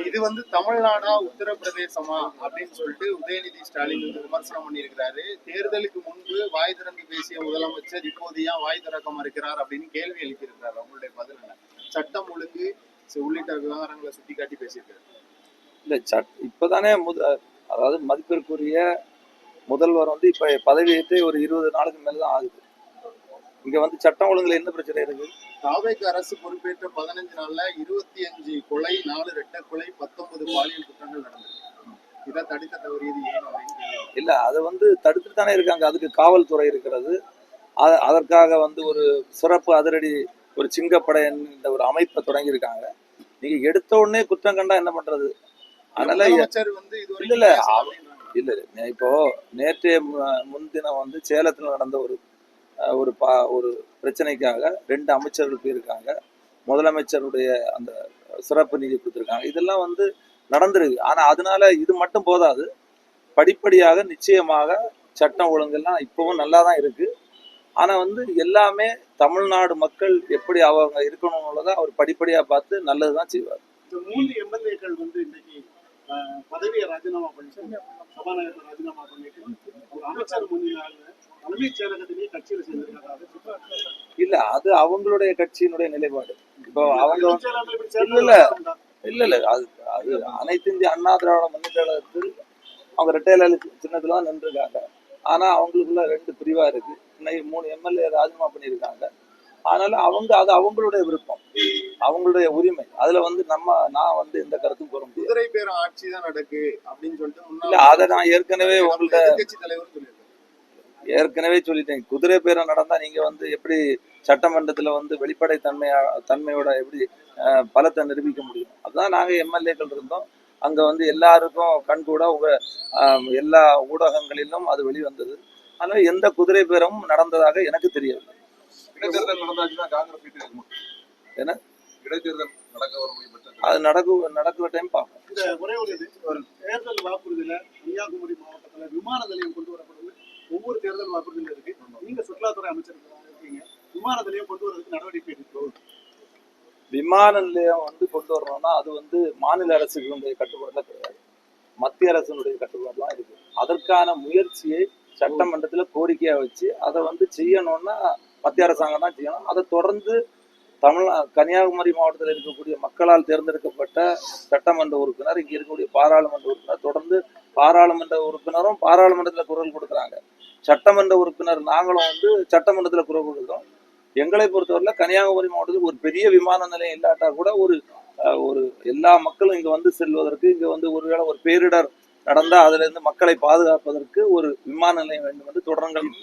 இது தமிழ்நாடா உத்தரப்பிரதேசமா அப்படின்னு சொல்லிட்டு உதயநிதி ஸ்டாலின் விமர்சனம் பண்ணியிருக்கிறாரு. தேர்தலுக்கு முன்பு வாய் திறந்து பேசிய முதலமைச்சர் இப்போது ஏன் வாய் திறக்க மறுக்கிறார் அப்படின்னு கேள்வி எழுப்பியிருக்கிறார். அவங்களுடைய பதில் என்ன? சட்டம் ஒழுங்கு உள்ளிட்ட விவகாரங்களை சுட்டி காட்டி பேசியிருக்காரு. இல்ல இப்பதானே அதாவது மதிப்பிற்குரிய முதல்வர் இப்ப பதவியேற்று ஒரு 20 நாளுக்கு மேலதான் ஆகுது. இங்க சட்டம் ஒழுங்குல என்ன பிரச்சனை இருக்கு? தாவேக அரசு பொறுப்பேற்ற 15 நாள்ல 25 கொலை, 4 ரெட்டை கொலை, 19 பாலியல் குற்றங்கள் நடந்திருக்கு. இதை தடுக்க தவறியது ஏன்? இல்ல அதை தடுத்துட்டு தானே இருக்காங்க. அதுக்கு காவல்துறை இருக்கிறது. அதற்காக ஒரு சிறப்பு அதிரடி ஒரு சிங்கப்படை என்ற ஒரு அமைப்பை தொடங்கி இருக்காங்க. நீங்க எடுத்த உடனே குற்றம் கண்டா என்ன பண்றது? அதனால இல்ல இப்போ நேற்றைய முன்தினம் சேலத்துல நடந்த ஒரு பிரச்சனைக்காக 2 அமைச்சர்கள் போயிருக்காங்க. முதலமைச்சருடைய அந்த சிறப்பு நிதி கொடுத்துருக்காங்க. இதெல்லாம் நடந்திருக்கு. ஆனா அதனால இது மட்டும் போதாது. படிப்படியாக நிச்சயமாக சட்டம் ஒழுங்கெல்லாம் இப்பவும் நல்லா தான் இருக்கு. ஆனா எல்லாமே தமிழ்நாடு மக்கள் எப்படி அவங்க இருக்கணும்ன்றத அவர் படிப்படியா பார்த்து நல்லதுதான் செய்வார். 3 எம்எல்ஏக்கள் இன்னைக்கு பதவியை ராஜினாமா பண்ணி சபாநாயகர் ராஜினாமா பண்ணிட்டு ஒரு அமைச்சர் முன்னிலையில தலைமைச் செயலகத்திலேயே கட்சியில சேர்ந்திருக்காங்க. இல்ல அது அவங்களுடைய கட்சியினுடைய நிலைப்பாடு. இப்போ அவங்க இல்ல அது அனைத்து இந்திய அண்ணா திராவிட முன்னேற்ற கழகத்தில் அவங்க ரெட்டையில சின்னத்துலதான் நின்றுருக்காங்க. ஆனா அவங்களுக்குள்ள 2 பிரிவா இருக்கு. இன்னைக்கு 3 எம்எல்ஏ ராஜினாமா பண்ணியிருக்காங்க. அதனால அது அவங்களுடைய விருப்பம், அவங்களுடைய உரிமை. அதுல நான் எந்த கருத்தும் கூற முடியாது. குதிரை பேரம் ஆட்சி தான் நடக்கு அப்படின்னு சொல்லிட்டு இல்ல அதை நான் ஏற்கனவே உங்கள்ட்ட சொல்லிட்டேன். குதிரை பேரம் நடந்தா நீங்க எப்படி சட்டமன்றத்துல வெளிப்படை தன்மையோட எப்படி பலத்தை நிரூபிக்க முடியும்? அதுதான் நாங்க எம்எல்ஏக்கள் இருந்தோம். அங்க எல்லாருக்கும் கண்கூட எல்லா ஊடகங்களிலும் அது வெளிவந்தது. அதனால எந்த குதிரை பேரமும் நடந்ததாக எனக்கு தெரியவில்லை. என்ன அது நடக்கிற டைம் பார்ப்போம். தேர்தல் வாக்குறுதியில கன்னியாகுமரி மாவட்டத்துல விமான நிலையம் கொண்டு வரப்படுது. ஒவ்வொரு தேர்தல் வாக்குறுதியில இருக்கு. நீங்க சுற்றுலாத்துறை அமைச்சர் இருக்கீங்க. விமான நிலையம் கொண்டு வரதுக்கு நடவடிக்கை எடுக்கணும். விமான நிலையம் கொண்டு வரணும்னா அது மாநில அரசுகளுடைய கட்டுப்பாடுல கிடையாது, மத்திய அரசினுடைய கட்டுப்பாடு தான் இருக்கு. அதற்கான முயற்சியை சட்டமன்றத்துல கோரிக்கையா வச்சு அதை செய்யணும்னா மத்திய அரசாங்கம் தான் செய்யணும். அதை தொடர்ந்து கன்னியாகுமரி மாவட்டத்தில் இருக்கக்கூடிய மக்களால் தேர்ந்தெடுக்கப்பட்ட சட்டமன்ற உறுப்பினர், இங்க இருக்கக்கூடிய பாராளுமன்ற உறுப்பினர், தொடர்ந்து பாராளுமன்ற உறுப்பினரும் பாராளுமன்றத்துல குரல் கொடுக்குறாங்க. சட்டமன்ற உறுப்பினர் நாங்களும் சட்டமன்றத்துல குரல் கொடுக்குறோம். எங்களை பொறுத்தவரையில கன்னியாகுமரி மாவட்டத்தில் ஒரு பெரிய விமான நிலையம் இல்லாட்டா கூட ஒரு எல்லா மக்களும் இங்க செல்வதற்கு, இங்க ஒருவேளை ஒரு பேரிடர் நடந்தா அதுல இருந்து மக்களை பாதுகாப்பதற்கு ஒரு விமான நிலையம் வேண்டும் என்று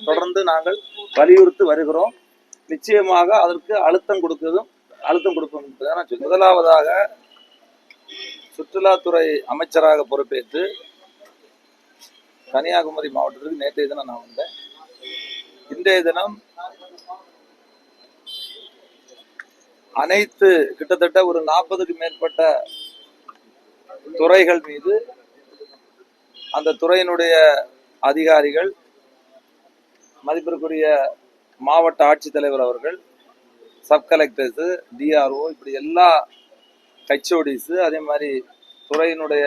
தொடர்ந்து நாங்கள் வலியுறுத்தி வருகிறோம். நிச்சயமாக அதற்கு அழுத்தம் கொடுப்போம் என்பதை நான் சொல்றேன். முதலாவதாக சுற்றுலாத்துறை அமைச்சராக பொறுப்பேற்று கன்னியாகுமரி மாவட்டத்திற்கு நேற்றைய தினம் நான் வந்தேன். இன்றைய தினம் அனைத்து கிட்டத்தட்ட ஒரு 40க்கும் மேற்பட்ட துறைகள் மீது அந்த துறையினுடைய அதிகாரிகள், மதிப்பிற்குரிய மாவட்ட ஆட்சித்தலைவர் அவர்கள், சப் கலெக்டர்ஸு, டிஆர்ஓ, இப்படி எல்லா ஹெச்ஓடிஸு, அதே மாதிரி துறையினுடைய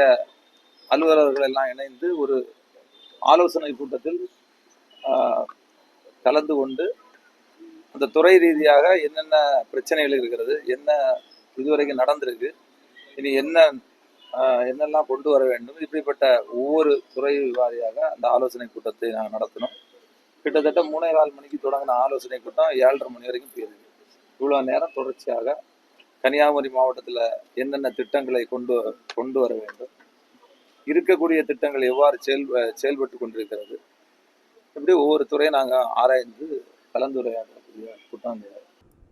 அலுவலர்கள் எல்லாம் இணைந்து ஒரு ஆலோசனை கூட்டத்தில் கலந்து கொண்டு அந்த துறை ரீதியாக என்னென்ன பிரச்சனைகள் இருக்கிறது, என்ன இதுவரைக்கும் நடந்திருக்கு, இனி என்னெல்லாம் கொண்டு வர வேண்டும், இப்படிப்பட்ட ஒவ்வொரு துறை வாரியாக அந்த ஆலோசனை கூட்டத்தை நாங்கள் நடத்தினோம். கிட்டத்தட்ட 3:15 மணிக்கு தொடங்கின ஆலோசனை கூட்டம் 7:30 மணி வரைக்கும் போயிருக்கு. இவ்வளோ நேரம் தொடர்ச்சியாக கன்னியாகுமரி மாவட்டத்தில் என்னென்ன திட்டங்களை கொண்டு வர வேண்டும், இருக்கக்கூடிய திட்டங்கள் எவ்வாறு செயல்பட்டு கொண்டிருக்கிறது, இப்படி ஒவ்வொரு துறையை நாங்கள் ஆராய்ந்து கலந்துரையாடக்கூடிய கூட்டம்.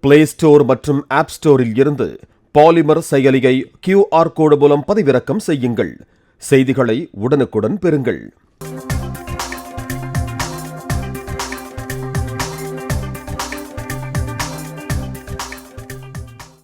பிளே ஸ்டோர் மற்றும் ஆப் ஸ்டோரில் இருந்து பாலிமர் செயலியை QR கோடு மூலம் பதிவிறக்கம் செய்யுங்கள். செய்திகளை உடனுக்குடன் பெறுங்கள்.